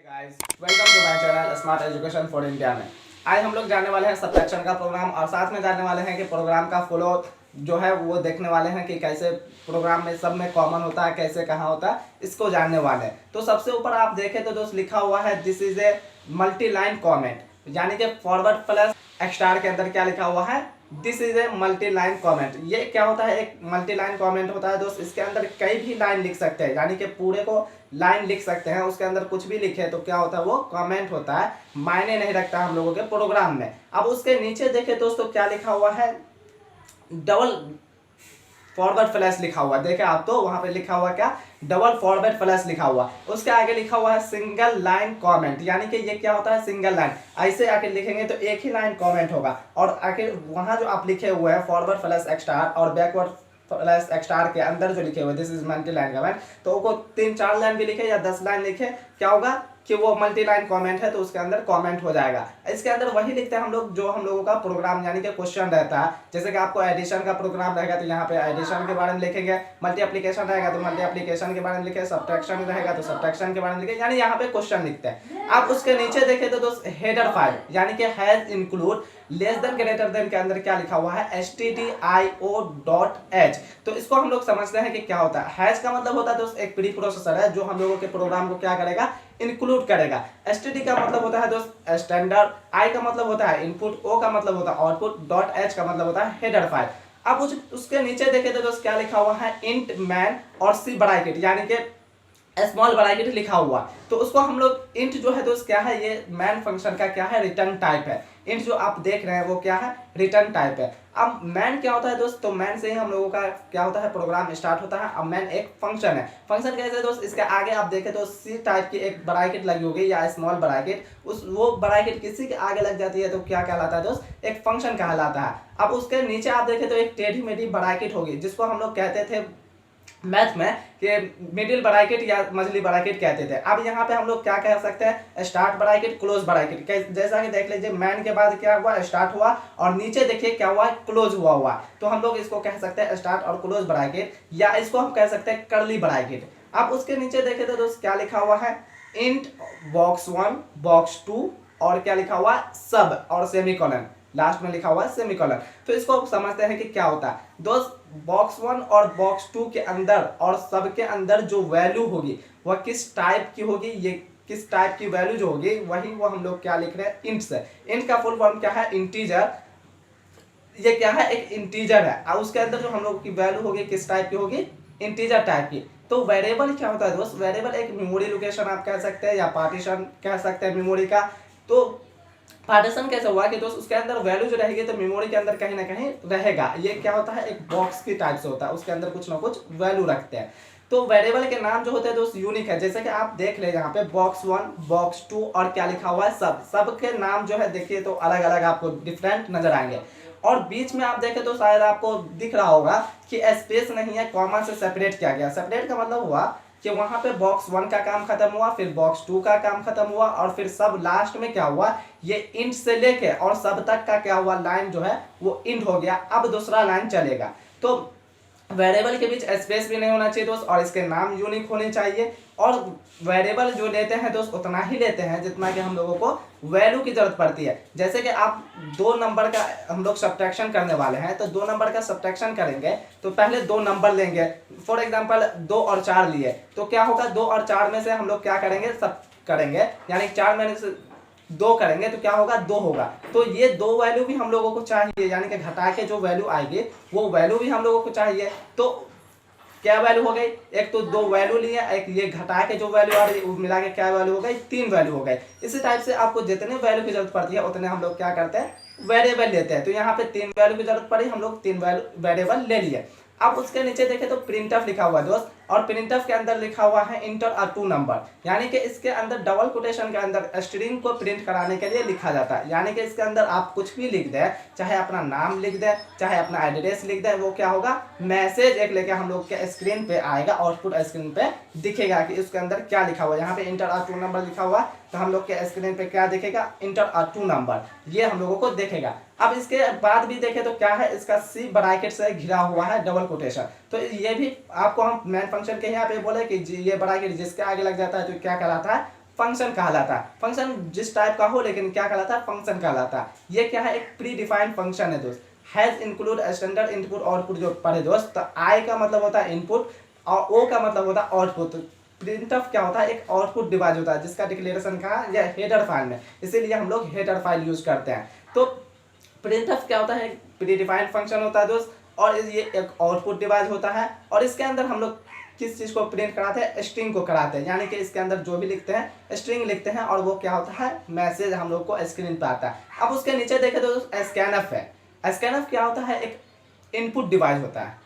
Guys, welcome to my channel smart education for India में। आज हम लोग जानने वाले हैं सब्ट्रैक्शन का प्रोग्राम और साथ में जानने वाले हैं कि प्रोग्राम का फ्लो जो है वो देखने वाले हैं कि कैसे प्रोग्राम में सब में कॉमन होता है, कैसे कहाँ होता है, इसको जानने वाले हैं। तो सबसे ऊपर आप देखें तो दोस्त लिखा हुआ है this is a multi line comment, यानी कि फॉरवर्ड प्लस स्टार के अंदर क्या लिखा हुआ है, this is a multi line comment. ये क्या होता है, एक मल्टी लाइन कॉमेंट होता है दोस्त। इसके अंदर कई भी लाइन लिख सकते हैं, यानी कि पूरे को लाइन लिख सकते हैं, उसके अंदर कुछ भी लिखे तो क्या होता है वो कमेंट होता है, मायने नहीं रखता हम लोगों के प्रोग्राम में। अब उसके नीचे देखें दोस्तों क्या लिखा हुआ है, डबल फॉरवर्ड फ्लैश लिखा हुआ, देखे आप तो वहां पे लिखा हुआ क्या, डबल फॉरवर्ड फ्लैश लिखा हुआ। उसके आगे लिखा हुआ है सिंगल लाइन कमेंट, यानी कि ये क्या होता है सिंगल लाइन। ऐसे आके लिखेंगे तो एक ही लाइन कमेंट होगा और आखिर वहां जो आप लिखे हुए हैं फॉरवर्ड फ्लैश एक्स्ट्रा और बैकवर्ड प्लस एक्स्टार के अंदर जो लिखे हुए this is multi line comment, तो वो 3-4 लाइन भी लिखे या 10 लाइन लिखे, क्या होगा कि वो मल्टी लाइन कमेंट है तो उसके अंदर कमेंट हो जाएगा। इसके अंदर वही लिखते हैं हम लोग जो हम लोगों का प्रोग्राम यानी कि क्वेश्चन रहता है। जैसे कि आपको एडिशन का प्रोग्राम रहेगा तो यहाँ पे एडिशन के बारे में लिखेंगे, मल्टीप्लिकेशन रहेगा तो मल्टीप्लिकेशन के बारे में लिखे, सब्ट्रैक्शन रहेगा तो सब्ट्रैक्शन के बारे में लिखे, यानी यहाँ पे क्वेश्चन लिखते हैं। आप उसके नीचे देखें तो दोस्त हेडर फाइल यानी कि has include less than greater than के अंदर क्या लिखा हुआ है stdio.h। तो इसको हम लोग समझते हैं कि क्या होता है। हैज का मतलब होता है दोस्त एक प्री प्रोसेसर है जो हम लोगों के प्रोग्राम को क्या करेगा, इंक्लूड करेगा। std का मतलब होता है दोस्त स्टैंडर्ड, आई का मतलब होता है इनपुट, ओ का मतलब होता है आउटपुट, डॉट एच का मतलब होता है हेडर फाइल। अब उसके नीचे देखे तो दोस्त क्या लिखा हुआ है इंट मैन और सी ब्रैकेट यानी कि स्मॉल ब्रैकेट लिखा हुआ। तो उसको हम लोग इंट जो है दोस्त क्या है, ये मैन फंक्शन का क्या है, रिटर्न टाइप है। इंट जो आप देख रहे हैं वो क्या है, रिटर्न टाइप है। अब मैन क्या होता है दोस्त, तो मैन से ही हम लोगों का क्या होता है प्रोग्राम स्टार्ट होता है। अब मैन एक फंक्शन है। फंक्शन कैसे दोस्त, इसके आगे आप देखें तो सी टाइप की एक ब्रैकेट लगी होगी या स्मॉल ब्रैकेट, उस वो ब्रैकेट किसी के आगे लग जाती है तो क्या कहलाता है दोस्त, एक फंक्शन कहलाता है। अब उसके नीचे आप देखें तो एक टेढ़ी मेढ़ी ब्रैकेट होगी जिसको हम लोग कहते थे मैथ में कि मिडिल ब्रैकेट या मझली ब्रैकेट कहते थे। अब यहाँ पे हम लोग क्या कह सकते हैं, स्टार्ट ब्रैकेट क्लोज ब्रैकेट। जैसा कि देख लीजिए मैन के बाद क्या हुआ, स्टार्ट हुआ और नीचे देखिए क्या हुआ, क्लोज हुआ। तो हम लोग इसको कह सकते हैं स्टार्ट और क्लोज ब्रैकेट, या इसको हम कह सकते हैं कर्ली ब्रैकेट। अब उसके नीचे देखे तो दोस्त क्या लिखा हुआ है, इंट बॉक्स 1 बॉक्स 2 और क्या लिखा हुआ है सब और सेमीकोलन, लास्ट में लिखा हुआ है सेमीकोलन। तो इसको समझते हैं कि क्या होता है दोस्त, बॉक्स 1 और बॉक्स 2 के अंदर और सब के अंदर जो वैल्यू होगी वह किस टाइप की होगी, ये किस टाइप की वैल्यू जो होगी वही वो हम लोग क्या लिख रहे हैं, इंट से। इंट का फुल फॉर्म क्या है, इंटीजर। ये क्या है, एक इंटीजर है और उसके अंदर जो हम लोग की वैल्यू होगी किस टाइप की होगी, इंटीजर टाइप की। तो वेरिएबल क्या होता है दोस्त, वेरिएबल एक मेमोरी लोकेशन आप कह सकते हैं या पार्टीशन कह सकते हैं मेमोरी का। तो पार्टीशन कैसे हुआ कि दोस्त उसके अंदर वैल्यू जो रहेगी तो मेमोरी के अंदर कहीं ना कहीं रहेगा। ये क्या होता है, एक बॉक्स की टाइप से होता है, उसके अंदर कुछ ना कुछ वैल्यू रखते हैं। तो वेरिएबल के नाम जो होते हैं दोस्त यूनिक है। जैसे कि आप देख ले यहाँ पे बॉक्स 1 बॉक्स 2 और क्या लिखा हुआ है सब, सब के नाम जो है देखिए तो अलग अलग आपको डिफरेंट नजर आएंगे। और बीच में आप देखें तो शायद आपको दिख रहा होगा कि स्पेस नहीं है, कॉमा से सेपरेट किया गया। सेपरेट का मतलब हुआ कि वहां पे बॉक्स 1 का काम खत्म हुआ, फिर बॉक्स 2 का काम खत्म हुआ और फिर सब लास्ट में क्या हुआ, ये इंट से लेके और सब तक का क्या हुआ लाइन जो है वो इंट हो गया। अब दूसरा लाइन चलेगा। तो वेरिएबल के बीच स्पेस भी नहीं होना चाहिए दोस्त और इसके नाम यूनिक होने चाहिए। और वेरिएबल जो लेते हैं दोस्त उतना ही लेते हैं जितना कि हम लोगों को वैल्यू की जरूरत पड़ती है। जैसे कि आप 2 नंबर का हम लोग सब्ट्रैक्शन करने वाले हैं तो 2 नंबर का सब्ट्रैक्शन करेंगे तो पहले 2 नंबर लेंगे। फॉर एग्जांपल 2 और 4 लिए तो क्या होगा, 2 और 4 में से हम लोग क्या करेंगे, सब करेंगे, यानी 4 में से 2 करेंगे तो क्या होगा, 2 होगा। तो ये 2 वैल्यू भी हम लोगों को चाहिए, यानी कि घटा के जो वैल्यू आएगी वो वैल्यू भी हम लोगों को चाहिए। तो क्या वैल्यू हो गई, एक तो 2 वैल्यू लिए, एक ये घटा के जो वैल्यू आ रही मिला के क्या वैल्यू हो गई, 3 वैल्यू हो गई। इसी टाइप से आपको जितने वैल्यू की जरूरत पड़ती है उतने हम लोग क्या करते हैं, वेरिएबल लेते हैं। तो यहाँ पे 3 वैल्यू की जरूरत पड़ी, हम लोग 3 वेरिएबल ले लिए। अब उसके नीचे देखें तो प्रिंटफ लिखा हुआ है दोस्त और प्रिंटफ के अंदर लिखा हुआ है इंटर अ 2 नंबर, यानी कि इसके अंदर डबल कोटेशन के अंदर स्ट्रिंग को प्रिंट कराने के लिए लिखा जाता है। यानी कि इसके अंदर आप कुछ भी लिख दें, चाहे अपना नाम लिख दें, चाहे अपना एड्रेस लिख दें, वो क्या होगा, मैसेज एक लेके हम लोग के स्क्रीन पे आएगा, आउटपुट स्क्रीन पे दिखेगा कि उसके अंदर क्या लिखा हुआ है। यहाँ पे इंटर अ 2 नंबर लिखा हुआ है तो हम लोग के स्क्रीन पे क्या दिखेगा, इंटर अ 2 नंबर, ये हम लोगों को दिखेगा। अब इसके बाद भी देखें तो क्या है, इसका सी ब्रैकेट से घिरा हुआ है डबल कोटेशन। तो ये भी आपको हम मेन फंक्शन के यहाँ पे बोले कि ये ब्रैकेट जिसके आगे लग जाता है तो क्या कहलाता है, फंक्शन कहलाता है। फंक्शन जिस टाइप का हो लेकिन क्या कहलाता है, फंक्शन कहलाता है। ये क्या है, एक प्री डिफाइंड फंक्शन है दोस्त। Has include standard input output जो पढ़े दोस्त, तो आई का मतलब होता है इनपुट और ओ का मतलब होता है आउटपुट। प्रिंटफ क्या होता है, एक आउटपुट डिवाइस होता है जिसका डिक्लेरेशन कहाँ या हेडर फाइल में, इसीलिए हम लोग हेडर फाइल यूज करते हैं। तो प्रिंटफ क्या होता है, प्री डिफाइंड फंक्शन होता है दोस्त, और ये एक आउटपुट डिवाइस होता है, और इसके अंदर हम लोग किस चीज़ को प्रिंट कराते हैं, स्ट्रिंग को कराते हैं। यानी कि इसके अंदर जो भी लिखते हैं स्ट्रिंग लिखते हैं, और वो क्या होता है, मैसेज हम लोग को स्क्रीन पर आता है। अब उसके नीचे देखें तो स्कैनफ है। स्कैनफ क्या होता है, एक इनपुट डिवाइस होता है।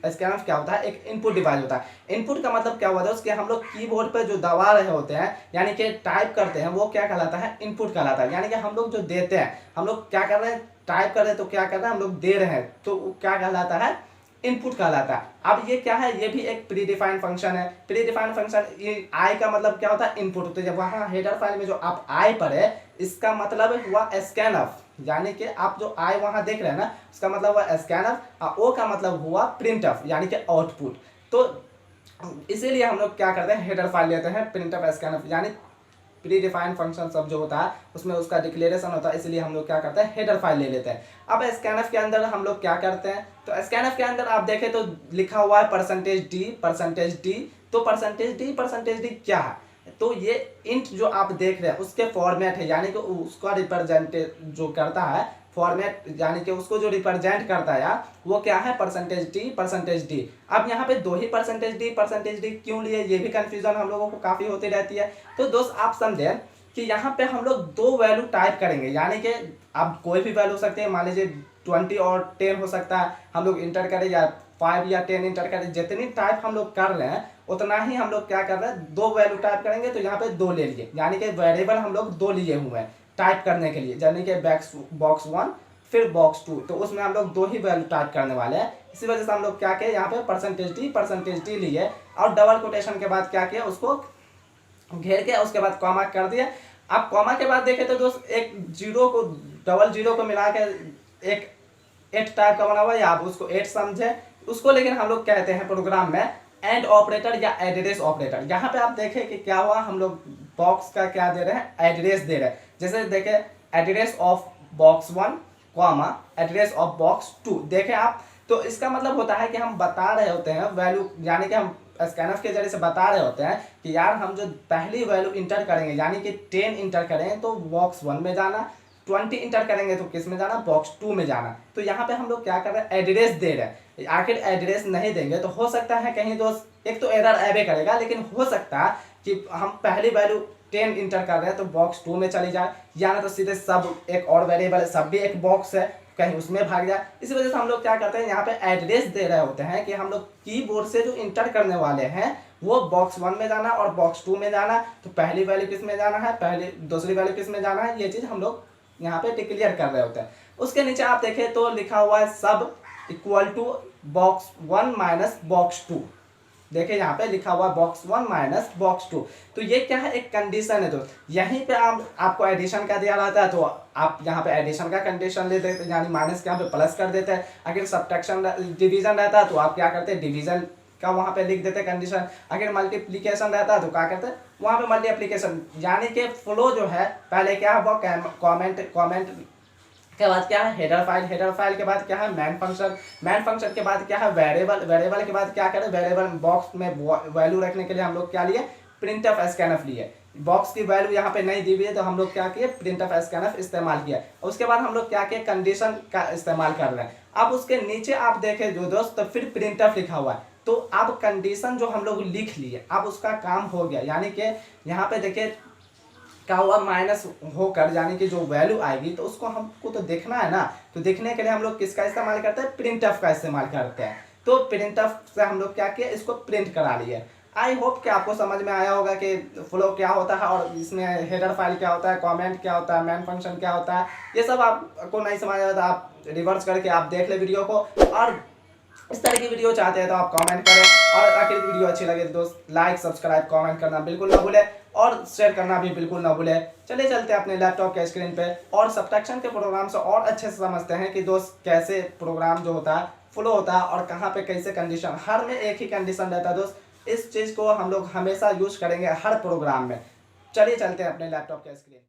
स्कैनफ क्या होता है, एक इनपुट डिवाइस होता है। इनपुट का मतलब क्या हुआ था, उसके हम लोग कीबोर्ड पे जो दबा रहे होते हैं यानी कि टाइप करते हैं, वो क्या कहलाता है, इनपुट कहलाता है। यानी कि हम लोग जो देते हैं, हम लोग क्या कर रहे हैं, टाइप कर रहे हैं तो क्या कर रहे हैं, हम लोग दे रहे हैं, तो क्या कहलाता है, इनपुट कहलाता है। अब ये क्या है, ये भी एक प्री डिफाइंड फंक्शन है। प्री डिफाइंड फंक्शन, ये आई का मतलब क्या होता है, इनपुट। तो जब वहाँ हेडर फाइल में जो आप आई पढ़े, इसका मतलब हुआ स्कैनफ, यानी कि आप जो आई वहाँ देख रहे हैं ना, उसका मतलब हुआ स्कैनफ, और ओ का मतलब हुआ प्रिंटफ यानी कि आउटपुट। तो इसीलिए हम लोग क्या करते हैं, हेडर फाइल लेते हैं, प्रिंटफ स्कैनफ, यानी प्री डिफाइंड फंक्शन सब जो होता है उसमें उसका डिक्लेरेशन होता है, इसलिए हम लोग क्या करते हैं, हेडर फाइल ले लेते हैं। अब स्कैनफ के अंदर हम लोग क्या करते हैं, तो स्कैनफ के अंदर आप देखें तो लिखा हुआ है परसेंटेज डी, परसेंटेज डी। तो परसेंटेज डी क्या है, तो ये इंट जो आप देख रहे हैं उसके फॉर्मेट है, यानी कि उसका रिप्रेजेंट जो करता है फॉर्मेट, यानी कि उसको जो रिप्रेजेंट करता है यार, वो क्या है, परसेंटेज डी, परसेंटेज डी। अब यहाँ पे दो ही परसेंटेज डी क्यों लिए, ये भी कंफ्यूजन हम लोगों को काफ़ी होती रहती है। तो दोस्त आप समझें कि यहाँ पे हम लोग दो वैल्यू टाइप करेंगे, यानी कि आप कोई भी वैल्यू हो सकते हैं, मान लीजिए 20 और 10 हो सकता है, हम लोग इंटर करें या 5 या 10 इंटर करें, जितनी टाइप हम लोग कर रहे हैं उतना ही हम लोग क्या कर रहे हैं, दो वैल्यू टाइप करेंगे। तो यहाँ पे दो ले लिए, यानी कि वेरिएबल हम लोग दो लिए हुए हैं टाइप करने के लिए, यानी कि बॉक्स 1 फिर बॉक्स 2, तो उसमें हम लोग दो ही वैल्यू टाइप करने वाले हैं। इसी वजह से हम लोग क्या किए, यहाँ पे परसेंटेज डी लिए, और डबल कोटेशन के बाद क्या किया, उसको घेर के उसके बाद कॉमा कर दिया। अब कॉमा के बाद देखें तो दोस्त एक जीरो को, डबल जीरो को मिला के एक 8 टाइप का बना हुआ है, आप उसको 8 समझे उसको, लेकिन हम लोग कहते हैं प्रोग्राम में एंड ऑपरेटर या एड्रेस ऑपरेटर। यहाँ पे आप देखें कि क्या हुआ, हम लोग बॉक्स का क्या दे रहे हैं, एड्रेस दे रहे हैं। जैसे देखें address of box 1 comma address of box 2, देखें आप, तो इसका मतलब होता है कि हम बता रहे होते हैं वैल्यू, यानी कि हम स्कैनफ के जरिए से बता रहे होते हैं कि यार हम जो पहली वैल्यू इंटर करेंगे, यानी कि 10 इंटर करें तो बॉक्स 1 में जाना, 20 इंटर करेंगे तो किस में जाना, बॉक्स 2 में जाना। तो यहाँ पे हम लोग क्या कर रहे हैं, एड्रेस दे रहे हैं। आखिर एड्रेस नहीं देंगे तो हो सकता है कहीं दोस्त, एक तो एरर आवे करेगा, लेकिन हो सकता है कि हम पहली वैल्यू 10 इंटर कर रहे हैं तो बॉक्स 2 में चली जाए, या ना तो सीधे सब एक और वेरिएबल सब भी एक बॉक्स है कहीं उसमें भाग जाए। इसी वजह से हम लोग क्या करते हैं, यहाँ पे एड्रेस दे रहे होते हैं कि हम लोग कीबोर्ड से जो इंटर करने वाले हैं वो बॉक्स 1 में जाना और बॉक्स 2 में जाना। तो पहली वैल्यू किस में जाना है, पहली दूसरी वैल्यू किस में जाना है, ये चीज़ हम लोग यहाँ पे डिक्लेयर कर रहे होते हैं। उसके नीचे आप देखें तो लिखा हुआ है सब equal to box 1 minus box 2। देखिए यहाँ पे लिखा हुआ बॉक्स 1 माइनस बॉक्स 2। तो ये क्या है, एक कंडीशन है दोस्त। यहीं पे आपको एडिशन का दिया रहता है तो आप यहाँ पे एडिशन का कंडीशन ले देते, यानी माइनस के यहाँ पे प्लस कर देते हैं। अगर सब्ट्रैक्शन डिवीजन रहता है तो आप क्या करते हैं, डिवीजन का वहाँ पे लिख देते कंडीशन। अगर मल्टीप्लीकेशन रहता है तो क्या करते हैं, वहाँ पे मल्टीप्लीकेशन। यानी कि फ्लो जो है, पहले क्या है वो कॉमेंट के बाद क्या है हेडर फाइल के बाद क्या है मैन फंक्शन के बाद क्या है वेरिएबल के बाद क्या करें, वेरिएबल बॉक्स में वैल्यू रखने के लिए हम लोग क्या लिए, प्रिंटफ स्कैनफ लिए। बॉक्स की वैल्यू यहाँ पे नहीं दी हुई है तो हम लोग क्या किए, प्रिंटफ स्कैनफ इस्तेमाल किया। उसके बाद हम लोग क्या किए, कंडीशन का इस्तेमाल कर रहे हैं। अब उसके नीचे आप देखें जो दोस्त, तो फिर प्रिंटफ लिखा हुआ है। तो अब कंडीशन जो हम लोग लिख लिए, अब उसका काम हो गया। यानी कि यहाँ पे देखिए क्या हुआ, माइनस होकर, यानी कि जो वैल्यू आएगी तो उसको हमको तो देखना है ना। तो देखने के लिए हम लोग किसका इस्तेमाल करते हैं, प्रिंटफ का इस्तेमाल करते हैं। तो प्रिंटफ से हम लोग क्या किया, इसको प्रिंट करा लिए। आई होप कि आपको समझ में आया होगा कि फ्लो क्या होता है और इसमें हेडर फाइल क्या होता है, कमेंट क्या होता है, मैन फंक्शन क्या होता है। ये सब आपको नहीं समझ आया तो आप रिवर्स करके आप देख ले वीडियो को। और इस तरह की वीडियो चाहते हैं तो आप कमेंट करें, और आखिर वीडियो अच्छी लगे तो दोस्त लाइक सब्सक्राइब कमेंट करना बिल्कुल ना भूले, और शेयर करना भी बिल्कुल ना भूले। चलिए चलते हैं अपने लैपटॉप के स्क्रीन पे और सब्ट्रैक्शन के प्रोग्राम से और अच्छे से समझते हैं कि दोस्त कैसे प्रोग्राम जो होता है फ्लो होता है और कहाँ पे कैसे कंडीशन, हर में एक ही कंडीशन रहता है दोस्त। इस चीज़ को हम लोग हमेशा यूज करेंगे हर प्रोग्राम में। चलिए चलते हैं अपने लैपटॉप के स्क्रीन पे।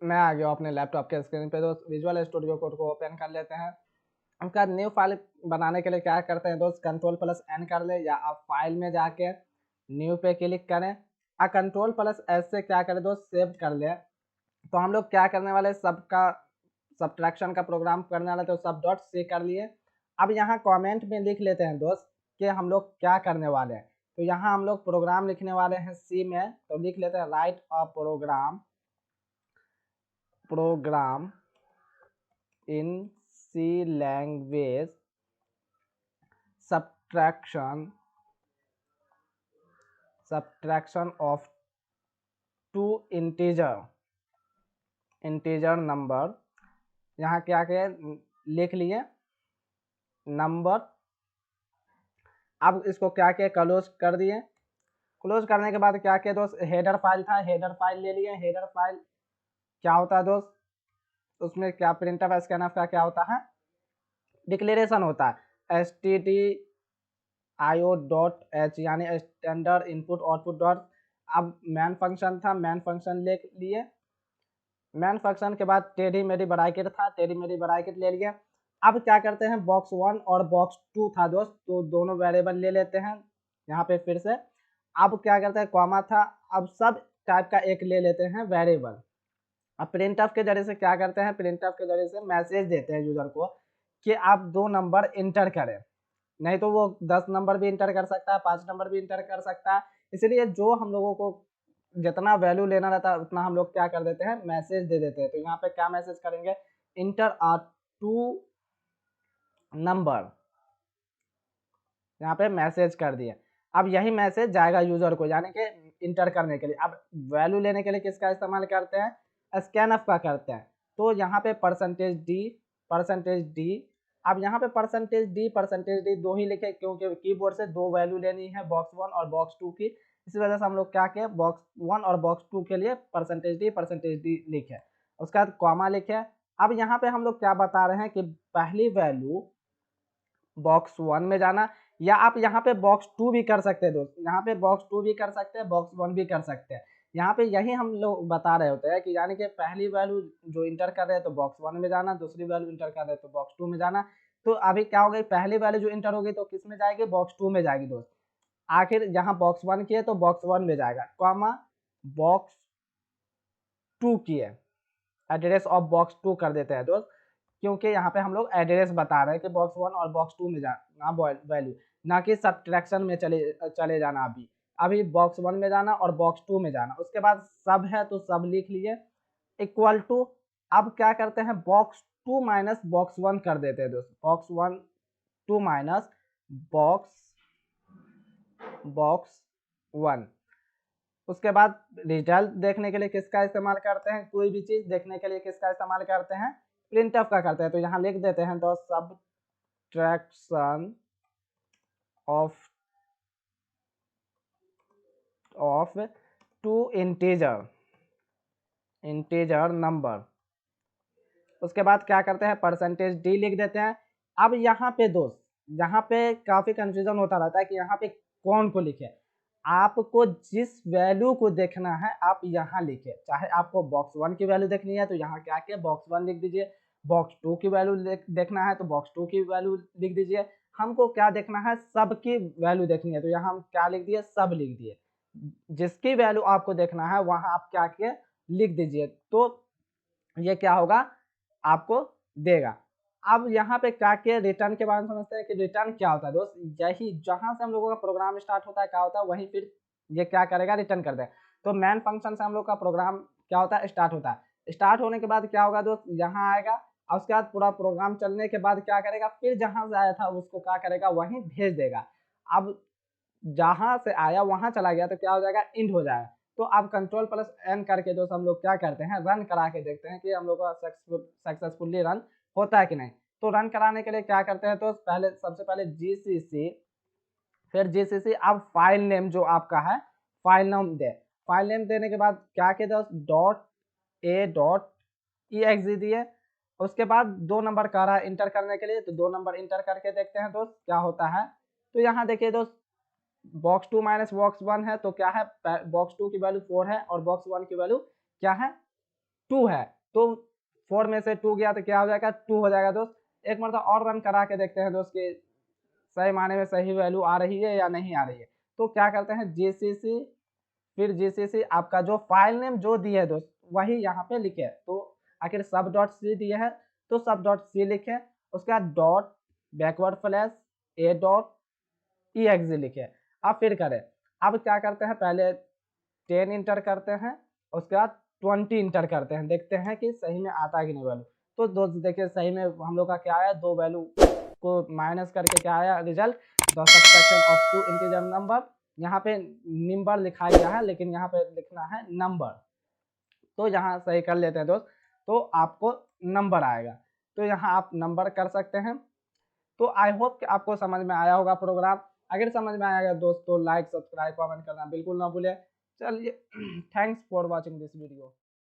मैं आ गया अपने लैपटॉप के स्क्रीन पे दोस्त। विजुअल स्टूडियो कोड को ओपन कर लेते हैं। उसका न्यू फाइल बनाने के लिए क्या करते हैं दोस्त, कंट्रोल+N कर ले, या आप फाइल में जाके न्यू पे क्लिक करें। कंट्रोल+S से क्या करें दोस्त, सेव कर ले। तो हम लोग क्या करने वाले, सबका सब्ट्रैक्शन का प्रोग्राम करने वाले, तो सब डॉट सी कर लिए। अब यहाँ कमेंट में लिख लेते हैं दोस्त कि हम लोग क्या करने वाले हैं। तो यहाँ हम लोग प्रोग्राम लिखने वाले हैं सी में, तो लिख लेते हैं write a program in C language subtraction of two integer number. यहाँ क्या क्या लिख लिए नंबर। अब इसको क्या क्या क्लोज कर दिए। क्लोज करने के बाद क्या किया दोस्त, हेडर फाइल था, हेडर फाइल ले लिए। हेडर फाइल क्या होता है दोस्त, उसमें क्या प्रिंटफ स्कैनफ का क्या होता है, डिक्लेरेशन होता है stdio.h यानी स्टैंडर्ड इनपुट आउटपुट डॉट। अब मैन फंक्शन था, मैन फंक्शन ले लिए। मैन फंक्शन के बाद टेढ़ी मेढ़ी ब्रैकेट था, टेढ़ी मेढ़ी ब्रैकेट ले लिए। अब क्या करते हैं, बॉक्स 1 और बॉक्स 2 था दोस्त, तो दोनों वेरिएबल ले लेते हैं यहाँ पे फिर से। अब क्या करते हैं, कॉमा था, अब सब टाइप का एक ले लेते हैं वेरिएबल। अब प्रिंटफ के जरिए से क्या करते हैं, प्रिंटफ के जरिए से मैसेज देते हैं यूजर को कि आप 2 नंबर इंटर करें। नहीं तो वो 10 नंबर भी इंटर कर सकता है, 5 नंबर भी इंटर कर सकता है। इसलिए जो हम लोगों को जितना वैल्यू लेना रहता है उतना हम लोग क्या कर देते हैं, मैसेज दे देते हैं। तो यहाँ पे क्या मैसेज करेंगे, इंटर आर 2 नंबर, यहाँ पे मैसेज कर दिए। अब यही मैसेज जाएगा यूजर को, यानी कि इंटर करने के लिए। अब वैल्यू लेने के लिए किसका इस्तेमाल करते हैं, स्कैनफ का करते हैं। तो यहाँ पे %d। अब यहाँ पे %d दो ही लिखे, क्योंकि कीबोर्ड से 2 वैल्यू लेनी है, बॉक्स 1 और बॉक्स 2 की। इसी वजह से हम लोग क्या किए, बॉक्स 1 और बॉक्स 2 के लिए %d लिखे, उसके बाद कॉमा लिखे। अब यहाँ पे हम लोग क्या बता रहे हैं कि पहली वैल्यू बॉक्स 1 में जाना, या आप यहाँ पे बॉक्स 2 भी कर सकते हैं दोस्त, यहाँ पे बॉक्स 2 भी कर सकते हैं, बॉक्स 1 भी कर सकते हैं। यहाँ पे यही हम लोग बता रहे होते हैं कि यानी कि पहली वैल्यू जो इंटर कर रहे हैं तो बॉक्स 1 में जाना, दूसरी वैल्यू इंटर कर रहे हैं तो बॉक्स 2 में जाना। तो अभी क्या हो गई, पहली वैल्यू जो इंटर होगी तो किस में जाएगी, बॉक्स 2 में जाएगी दोस्त। आखिर यहाँ बॉक्स 1 किए तो बॉक्स 1 में जाएगा, कॉमा बॉक्स 2 किए, एड्रेस ऑफ बॉक्स 2 कर देते हैं दोस्त, क्योंकि यहाँ पे हम लोग एड्रेस बता रहे हैं कि बॉक्स 1 और बॉक्स 2 में जाना वैल्यू, ना कि सब्ट्रैक्शन में चले जाना। अभी बॉक्स 1 में जाना और बॉक्स 2 में जाना। उसके बाद सब है तो सब लिख लिए, इक्वल टू। अब क्या करते हैं, बॉक्स 2 माइनस बॉक्स 1 कर देते हैं दोस्त, बॉक्स 1 2 माइनस बॉक्स 1। उसके बाद रिजल्ट देखने के लिए किसका इस्तेमाल करते हैं, कोई भी चीज देखने के लिए किसका इस्तेमाल करते हैं, प्रिंटफ का करते हैं। तो यहाँ लिख देते हैं दोस्त, subtraction of two integer number. उसके बाद क्या करते हैं, %d लिख देते हैं। अब यहाँ पे दोस्त, यहाँ पे काफी कंफ्यूजन होता रहता है कि यहाँ पे कौन को लिखे। आपको जिस वैल्यू को देखना है आप यहाँ लिखे, चाहे आपको बॉक्स 1 की वैल्यू देखनी है तो यहाँ क्या किया, बॉक्स 1 लिख दीजिए। बॉक्स 2 की वैल्यू देखना है तो बॉक्स 2 की वैल्यू लिख दीजिए। हमको क्या देखना है, सब की वैल्यू देखनी है, तो यहाँ हम क्या लिख दिए, सब लिख दिए। जिसकी वैल्यू आपको देखना है वहां आप क्या किए, लिख दीजिए। तो ये क्या होगा, आपको देगा। अब यहाँ पे क्या किया, रिटर्न के बारे में समझते हैं कि रिटर्न क्या होता है दोस्त। यही जहां से हम लोगों का प्रोग्राम स्टार्ट होता है क्या होता है, वहीं फिर ये क्या करेगा, रिटर्न कर देगा। तो मैन फंक्शन से हम लोग का प्रोग्राम क्या होता है, स्टार्ट होता है। स्टार्ट होने के बाद क्या होगा दोस्त, यहाँ आएगा, और उसके बाद पूरा प्रोग्राम चलने के बाद क्या करेगा, फिर जहां से आया था उसको क्या करेगा, वहीं भेज देगा। अब जहां से आया वहां चला गया तो क्या हो जाएगा, इंड हो जाएगा। तो अब कंट्रोल+N करके दोस्त हम लोग क्या करते हैं, रन करा के देखते हैं कि हम लोग का सक्सेसफुली रन होता है कि नहीं। तो रन कराने के लिए क्या करते हैं, तो सबसे पहले जीसीसी, फिर जीसीसी। अब फाइल नेम जो आपका है, फाइल नेम दे। फाइल नेम देने के बाद क्या किया दोस्त, .a.exe दिए। उसके बाद 2 नंबर कह रहा है इंटर करने के लिए, तो 2 नंबर इंटर करके देखते हैं दोस्त क्या होता है। तो यहाँ देखिए दोस्त, बॉक्स 2 माइनस बॉक्स 1 है तो क्या है, बॉक्स 2 की वैल्यू 4 है और बॉक्स 1 की वैल्यू क्या है, 2 है। तो 4 में से 2 गया तो क्या हो जाएगा, 2 हो जाएगा दोस्त। एक मतलब और रन करा के देखते हैं दोस्त कि सही माने में सही वैल्यू आ रही है या नहीं आ रही है। तो क्या करते हैं, जीसीसी, फिर जीसीसी आपका जो फाइल नेम जो दिए है दोस्त वही यहाँ पे लिखे। तो आखिर सब डॉट सी दिए है तो सब डॉट सी लिखे, उसके बाद डॉट बैकवर्ड फ्लैश ए डॉट ई एक्स लिखे। अब फिर करें, अब क्या करते हैं, पहले 10 इंटर करते हैं, उसके बाद 20 इंटर करते हैं, देखते हैं कि सही में आता है कि नहीं वैल्यू। तो दोस्त देखिए सही में हम लोग का क्या आया, 2 वैल्यू को माइनस करके क्या आया result, the subtraction of 2 integer number. यहाँ पे नंबर लिखा गया है लेकिन यहाँ पे लिखना है नंबर, तो यहाँ सही कर लेते हैं दोस्त, तो आपको नंबर आएगा। तो यहाँ आप नंबर कर सकते हैं। तो आई होप कि आपको समझ में आया होगा प्रोग्राम। अगर समझ में आया दोस्तों, लाइक सब्सक्राइब कमेंट करना बिल्कुल ना भूलें। चलिए thanks for watching this video.